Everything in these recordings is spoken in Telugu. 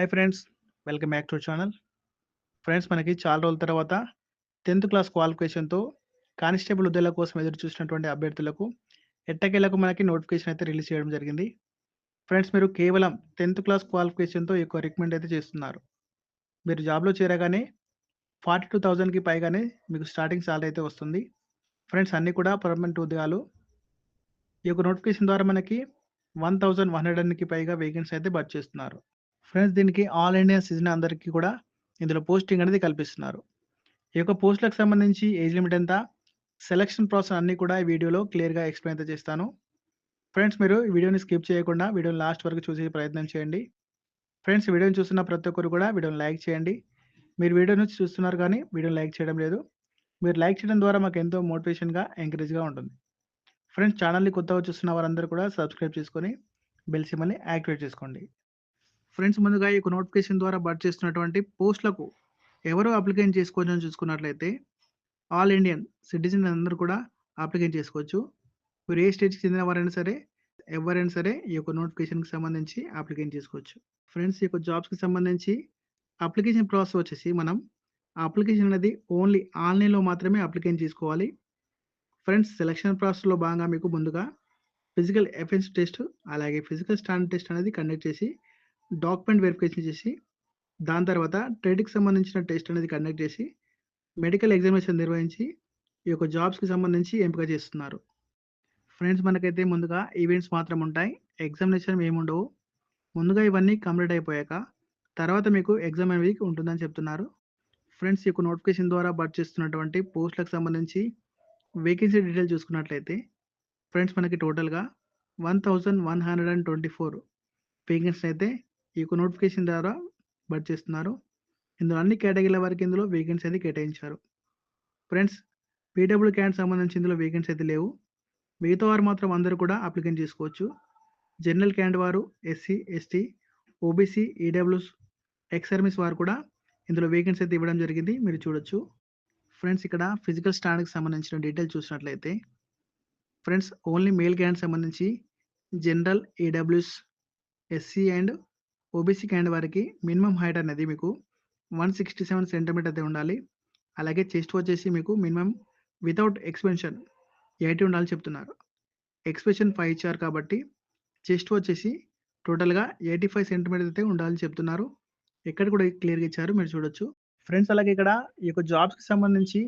Hi friends. Welcome back to channel. Friends మనకి చాలా రోజుల తర్వాత 10థ్ క్లాస్ క్వాలిఫికేషన్‌తో కానిస్టేబుల్ ఉద్యోగాల కోసం ఎదురు చూసినటువంటి అభ్యర్థులకు ఎట్టకేలకు మనకి నోటిఫికేషన్ అయితే రిలీజ్ చేయడం జరిగింది. ఫ్రెండ్స్ మీరు కేవలం 10థ్ క్లాస్ క్వాలిఫికేషన్‌తో ఈ యొక్క రిక్రూట్‌మెంట్ అయితే చేస్తున్నారు. మీరు జాబ్‌లో చేరగానే 42,000కి పైగానే మీకు స్టార్టింగ్ సాలరీ అయితే వస్తుంది. ఫ్రెండ్స్ అన్నీ కూడా పర్మనెంట్ ఉద్యోగాలు. ఈ యొక్క నోటిఫికేషన్ ద్వారా మనకి 1,100కి పైగా వేకెన్సీ అయితే భర్తీ చేస్తున్నారు. ఫ్రెండ్స్ దీనికి ఆల్ ఇండియా సిటిజన్ అందరికీ కూడా ఇందులో పోస్టింగ్ అనేది కల్పిస్తున్నారు. ఈ యొక్క పోస్టులకు సంబంధించి ఏజ్ లిమిట్ ఎంత, సెలక్షన్ ప్రాసెస్ అన్నీ కూడా ఈ వీడియోలో క్లియర్‌గా ఎక్స్‌ప్లెయిన్ అయితే చేస్తాను. ఫ్రెండ్స్ మీరు ఈ వీడియోని స్కిప్ చేయకుండా వీడియోని లాస్ట్ వరకు చూసే ప్రయత్నం చేయండి. ఫ్రెండ్స్ ఈ వీడియోని చూస్తున్న ప్రతి ఒక్కరు కూడా వీడియోని లైక్ చేయండి. మీరు వీడియోని చూస్తున్నారు కానీ వీడియోని లైక్ చేయడం లేదు. మీరు లైక్ చేయడం ద్వారా మాకు ఎంతో మోటివేషన్‌గా, ఎంకరేజ్‌గా ఉంటుంది. ఫ్రెండ్స్ ఛానల్‌ని కొత్తగా చూస్తున్న వారందరూ కూడా సబ్స్క్రైబ్ చేసుకొని బెల్ సింబల్‌ని యాక్టివేట్ చేసుకోండి. ఫ్రెండ్స్ ముందుగా ఈ యొక్క నోటిఫికేషన్ ద్వారా భర్తీ చేస్తున్నటువంటి పోస్టులకు ఎవరు అప్లికేషన్ చేసుకోవచ్చని చూసుకున్నట్లయితే ఆల్ ఇండియన్ సిటిజన్ అందరూ కూడా అప్లికేషన్ చేసుకోవచ్చు. మీరు ఏ స్టేట్‌కి చెందిన వారైనా సరే, ఎవరైనా సరే ఈ యొక్క నోటిఫికేషన్‌కి సంబంధించి అప్లికేషన్ చేసుకోవచ్చు. ఫ్రెండ్స్ ఈ యొక్క జాబ్స్‌కి సంబంధించి అప్లికేషన్ ప్రాసెస్ వచ్చేసి మనం ఆ అప్లికేషన్ అనేది ఓన్లీ ఆన్‌లైన్‌లో మాత్రమే అప్లికేషన్ చేసుకోవాలి. ఫ్రెండ్స్ సెలక్షన్ ప్రాసెస్‌లో భాగంగా మీకు ముందుగా ఫిజికల్ ఎఫిషియన్సీ టెస్ట్, అలాగే ఫిజికల్ స్టాండర్డ్ టెస్ట్ అనేది కండక్ట్ చేసి, డాక్యుమెంట్ వెరిఫికేషన్ చేసి, దాని తర్వాత ట్రేడ్‌కి సంబంధించిన టెస్ట్ అనేది కండక్ట్ చేసి, మెడికల్ ఎగ్జామినేషన్ నిర్వహించి, ఈ యొక్క జాబ్స్‌కి సంబంధించి ఎంపిక చేస్తున్నారు. ఫ్రెండ్స్ మనకైతే ముందుగా ఈవెంట్స్ మాత్రం ఉంటాయి. ఎగ్జామినేషన్ ఏముండవు. ముందుగా ఇవన్నీ కంప్లీట్ అయిపోయాక, తర్వాత మీకు ఎగ్జామ్ అనేది ఉంటుందని చెప్తున్నారు. ఫ్రెండ్స్ ఈ యొక్క నోటిఫికేషన్ ద్వారా భర్తీ చేస్తున్నటువంటి పోస్టులకు సంబంధించి వేకెన్సీ డీటెయిల్స్ చూసుకున్నట్లయితే, ఫ్రెండ్స్ మనకి టోటల్‌గా 1,124 వేకెన్సీ అయితే ఈ యొక్క నోటిఫికేషన్ ద్వారా భర్తీ చేస్తున్నారు. ఇందులో అన్ని కేటగిరీల వారికి ఇందులో వేకెన్సీ అయితే కేటాయించారు. ఫ్రెండ్స్ పీడబ్ల్యూ క్యాండిడేట్ సంబంధించి ఇందులో వేకెన్సీ అయితే లేవు. మిగతా వారు మాత్రం అందరూ కూడా అప్లికేషన్ చేసుకోవచ్చు. జనరల్ క్యాండిడేట్ వారు, SC, ST, OBC, EWS, ex service వారు కూడా ఇందులో వేకెన్సీ అయితే ఇవ్వడం జరిగింది. మీరు చూడొచ్చు. ఫ్రెండ్స్ ఇక్కడ ఫిజికల్ స్టాండర్డ్‌కి సంబంధించిన డీటెయిల్స్ చూసినట్లయితే, ఫ్రెండ్స్ ఓన్లీ మేల్ క్యాండిడేట్ సంబంధించి general, EWS, SC and OBC candidate వారికి మినిమమ్ హైట్ అనేది మీకు 167 సెంటీమీటర్ అయితే ఉండాలి. అలాగే చెస్ట్ వచ్చేసి మీకు మినిమమ్ వితౌట్ ఎక్స్పెన్షన్ 80 ఉండాలని చెప్తున్నారు. ఎక్స్పెన్షన్ 5 ఇచ్చారు కాబట్టి చెస్ట్ వచ్చేసి టోటల్‌గా 85 సెంటీమీటర్ అయితే ఉండాలని చెప్తున్నారు. ఇక్కడ కూడా క్లియర్‌గా ఇచ్చారు. మీరు చూడొచ్చు. ఫ్రెండ్స్ అలాగే ఇక్కడ ఈ యొక్క జాబ్స్‌కి సంబంధించి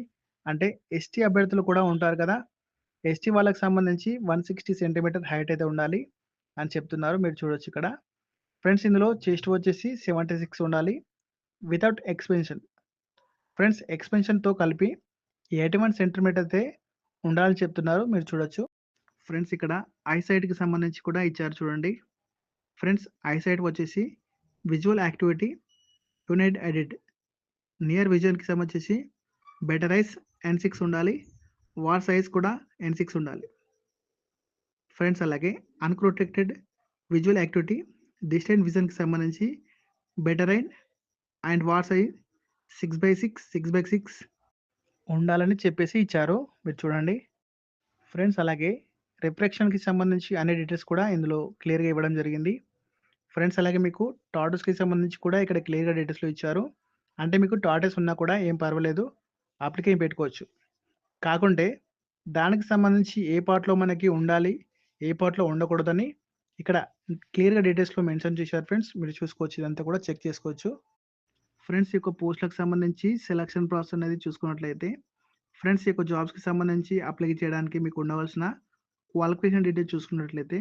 అంటే ఎస్టీ అభ్యర్థులు కూడా ఉంటారు కదా! ఎస్టీ వాళ్ళకి సంబంధించి 160 సెంటీమీటర్ హైట్ అయితే ఉండాలి అని చెప్తున్నారు. మీరు చూడొచ్చు ఇక్కడ. ఫ్రెండ్స్ ఇందులో చెస్ట్ వచ్చేసి 76 ఉండాలి. Without expansion. ఫ్రెండ్స్ ఎక్స్పెన్షన్‌తో కలిపి 81 సెంటీమీటర్ అయితే ఉండాలని చెప్తున్నారు. మీరు చూడొచ్చు. ఫ్రెండ్స్ ఇక్కడ ఐసైట్‌కి సంబంధించి కూడా ఇచ్చారు చూడండి. ఫ్రెండ్స్ ఐసైట్ వచ్చేసి విజువల్ యాక్టివిటీ యునైట్ ఎడిట్ నియర్ విజన్‌కి సంబంధించి బెటర్ ఐస్ N6 ఉండాలి. వార్ సైజ్ కూడా N6 ఉండాలి. ఫ్రెండ్స్ అలాగే అన్‌ప్రొటెక్టెడ్ విజువల్ యాక్టివిటీ డిస్టెంట్ విజన్‌కి సంబంధించి బెటర్ ఐన్ అండ్ వార్ సైజ్ 6/6, 6/6 ఉండాలని చెప్పేసి ఇచ్చారు. మీరు చూడండి. ఫ్రెండ్స్ అలాగే రిఫ్రాక్షన్‌కి సంబంధించి అన్ని డీటెయిల్స్ కూడా ఇందులో క్లియర్‌గా ఇవ్వడం జరిగింది. ఫ్రెండ్స్ అలాగే మీకు టాటూస్‌కి సంబంధించి కూడా ఇక్కడ క్లియర్‌గా డీటెయిల్స్‌లో ఇచ్చారు. అంటే మీకు టాటూస్ ఉన్నా కూడా ఏం పర్వాలేదు. అప్లికేషన్ పెట్టుకోవచ్చు. కాకుంటే దానికి సంబంధించి ఏ పార్ట్‌లో మనకి ఉండాలి, ఏ పార్ట్‌లో ఉండకూడదని ఇక్కడ క్లియర్‌గా డీటెయిల్స్‌లో మెన్షన్ చేశారు ఫ్రెండ్స్. మీరు చూసుకోవచ్చు. ఇదంతా కూడా చెక్ చేసుకోవచ్చు. ఫ్రెండ్స్ ఈ యొక్క పోస్టులకు సంబంధించి సెలక్షన్ ప్రాసెస్ అనేది చూసుకున్నట్లయితే, ఫ్రెండ్స్ ఈ యొక్క జాబ్స్‌కి సంబంధించి అప్లై చేయడానికి మీకు ఉండవలసిన క్వాలిఫికేషన్ డీటెయిల్స్ చూసుకున్నట్లయితే,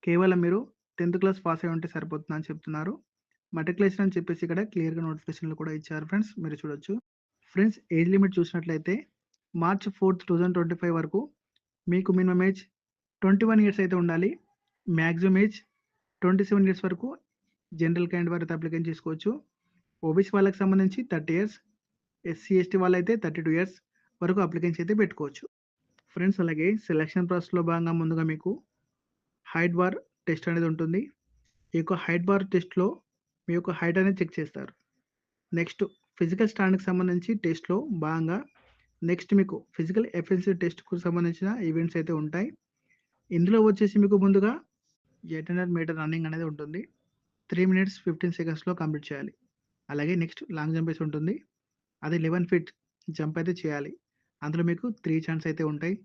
కేవలం మీరు 10థ్ క్లాస్ పాస్ అయ్యి ఉంటే సరిపోతుందని చెప్తున్నారు. మెట్రికులేషన్ అని చెప్పేసి ఇక్కడ క్లియర్‌గా నోటిఫికేషన్‌లో కూడా ఇచ్చారు ఫ్రెండ్స్. మీరు చూడొచ్చు. ఫ్రెండ్స్ ఏజ్ లిమిట్ చూసినట్లయితే మార్చ్ 4, 2025 వరకు మీకు మినిమమ్ ఏజ్ 21 ఇయర్స్ అయితే ఉండాలి. మాక్సిమం ఏజ్ 27 ఇయర్స్ వరకు జనరల్ క్యాండిడేట్ వారైతే అప్లికేషన్ చేసుకోవచ్చు. ఓబీసీ వాళ్ళకి సంబంధించి 30 ఇయర్స్, ఎస్సీ, ఎస్టీ వాళ్ళైతే 32 ఇయర్స్ వరకు అప్లికేషన్స్ అయితే పెట్టుకోవచ్చు. ఫ్రెండ్స్ అలాగే సెలక్షన్ ప్రాసెస్‌లో భాగంగా ముందుగా మీకు హైట్ బార్ టెస్ట్ అనేది ఉంటుంది. ఈ యొక్క హైట్ బార్ టెస్ట్‌లో మీ యొక్క హైట్ అనేది చెక్ చేస్తారు. నెక్స్ట్ ఫిజికల్ స్టాండర్డ్‌కి సంబంధించి టెస్ట్‌లో భాగంగా నెక్స్ట్ మీకు ఫిజికల్ ఎఫిషియన్సీ టెస్ట్‌కు సంబంధించిన ఈవెంట్స్ అయితే ఉంటాయి. ఇందులో వచ్చేసి మీకు ముందుగా 800 మీటర్ రన్నింగ్ అనేది ఉంటుంది. 3 మినిట్స్ 15 సెకండ్స్‌లో కంప్లీట్ చేయాలి. అలాగే నెక్స్ట్ లాంగ్ జంప్ రేస్ ఉంటుంది. అది 11 ఫీట్ జంప్ అయితే చేయాలి. అందులో మీకు 3 చాన్స్ అయితే ఉంటాయి.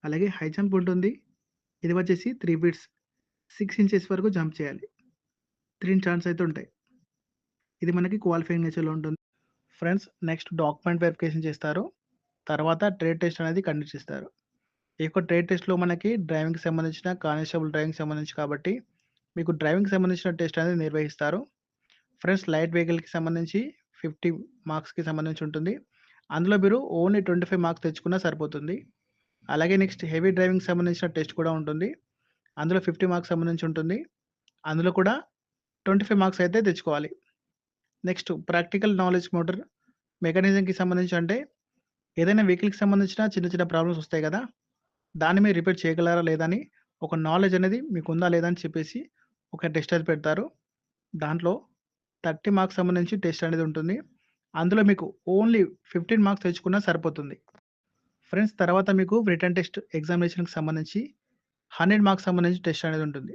అలాగే హై జంప్ ఉంటుంది. ఇది వచ్చేసి 3 ఫీట్స్ 6 ఇంచెస్ వరకు జంప్ చేయాలి. 3 చాన్స్ అయితే ఉంటాయి. ఇది మనకి క్వాలిఫైయింగ్ నేచర్‌లో ఉంటుంది. ఫ్రెండ్స్ నెక్స్ట్ డాక్యుమెంట్ వెరిఫికేషన్ చేస్తారు. తర్వాత ట్రేడ్ టెస్ట్ అనేది కండక్ట్ చేస్తారు. ఈ యొక్క ట్రేడ్ టెస్ట్‌లో మనకి డ్రైవింగ్‌కి సంబంధించిన కానిస్టేబుల్ డ్రైవింగ్‌కి సంబంధించి కాబట్టి మీకు డ్రైవింగ్‌కి సంబంధించిన టెస్ట్ అనేది నిర్వహిస్తారు. ఫ్రెండ్స్ లైట్ వెహికల్‌కి సంబంధించి 50 మార్క్స్‌కి సంబంధించి ఉంటుంది. అందులో మీరు ఓన్లీ 25 మార్క్స్ తెచ్చుకున్నా సరిపోతుంది. అలాగే నెక్స్ట్ హెవీ డ్రైవింగ్‌కి సంబంధించిన టెస్ట్ కూడా ఉంటుంది. అందులో 50 మార్క్స్ సంబంధించి ఉంటుంది. అందులో కూడా 25 మార్క్స్ అయితే తెచ్చుకోవాలి. నెక్స్ట్ ప్రాక్టికల్ నాలెడ్జ్ మోటార్ మెకానిజంకి సంబంధించి అంటే ఏదైనా వెహికల్‌కి సంబంధించిన చిన్న చిన్న ప్రాబ్లమ్స్ వస్తాయి కదా! దాన్ని మీరు రిపేర్ చేయగలరా లేదా అని ఒక నాలెడ్జ్ అనేది మీకుందా లేదా అని చెప్పేసి ఒక టెస్ట్ అది పెడతారు. దాంట్లో 30 మార్క్స్ సంబంధించి టెస్ట్ అనేది ఉంటుంది. అందులో మీకు ఓన్లీ 15 మార్క్స్ తెచ్చుకున్నా సరిపోతుంది. ఫ్రెండ్స్ తర్వాత మీకు రిటన్ టెస్ట్ ఎగ్జామినేషన్‌కి సంబంధించి 100 మార్క్స్ సంబంధించి టెస్ట్ అనేది ఉంటుంది.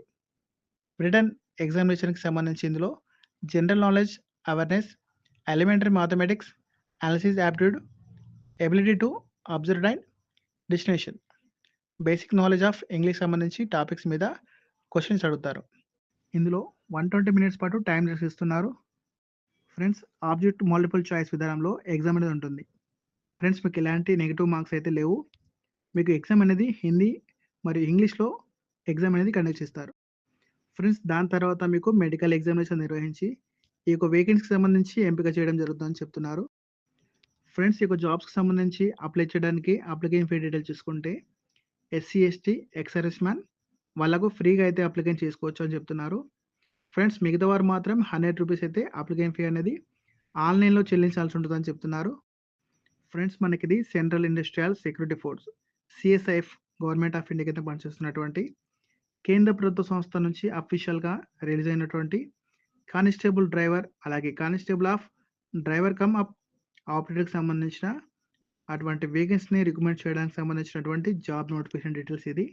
రిటన్ ఎగ్జామినేషన్‌కి సంబంధించి ఇందులో general knowledge, awareness, elementary mathematics, analysis aptitude, ability to observe and destination, basic knowledge of English సంబంధించి టాపిక్స్ మీద క్వెషన్స్ అడుగుతారు. ఇందులో 120 మినిట్స్ పాటు టైం ఇస్తున్నారు. ఫ్రెండ్స్ ఆబ్జెక్ట్ మల్టిపుల్ చాయిస్ విధానంలో ఎగ్జామ్ అనేది ఉంటుంది. ఫ్రెండ్స్ మీకు ఎలాంటి నెగెటివ్ మార్క్స్ అయితే లేవు. మీకు ఎగ్జామ్ అనేది హిందీ మరియు ఇంగ్లీష్‌లో ఎగ్జామ్ అనేది కండక్ట్ చేస్తారు. ఫ్రెండ్స్ దాని తర్వాత మీకు మెడికల్ ఎగ్జామినేషన్ నిర్వహించి ఈ యొక్క వేకెన్సీకి సంబంధించి ఎంపిక చేయడం జరుగుతుందని చెప్తున్నారు. ఫ్రెండ్స్ ఈ యొక్క జాబ్స్‌కి సంబంధించి అప్లై చేయడానికి అప్లికేషన్ ఫీ డీటెయిల్స్ చూసుకుంటే SC, ST, ex service man వాళ్ళకు ఫ్రీగా అయితే అప్లికేషన్ చేసుకోవచ్చు అని చెప్తున్నారు. ఫ్రెండ్స్ మిగతా వారు మాత్రం ₹100 అయితే అప్లికేషన్ ఫీ అనేది ఆన్‌లైన్‌లో చెల్లించాల్సి ఉంటుందని చెప్తున్నారు. ఫ్రెండ్స్ మనకిది central industrial security force CSIF government of India కింద పనిచేస్తున్నటువంటి కేంద్ర ప్రభుత్వ సంస్థ నుంచి అఫీషియల్‌గా రిలీజ్ అయినటువంటి కానిస్టేబుల్ డ్రైవర్ అలాగే constable of driver cum up ఆపరేటర్‌కి సంబంధించిన అటువంటి వేకెన్సీని రికమెండ్ చేయడానికి సంబంధించినటువంటి జాబ్ నోటిఫికేషన్ డీటెయిల్స్ ఇది.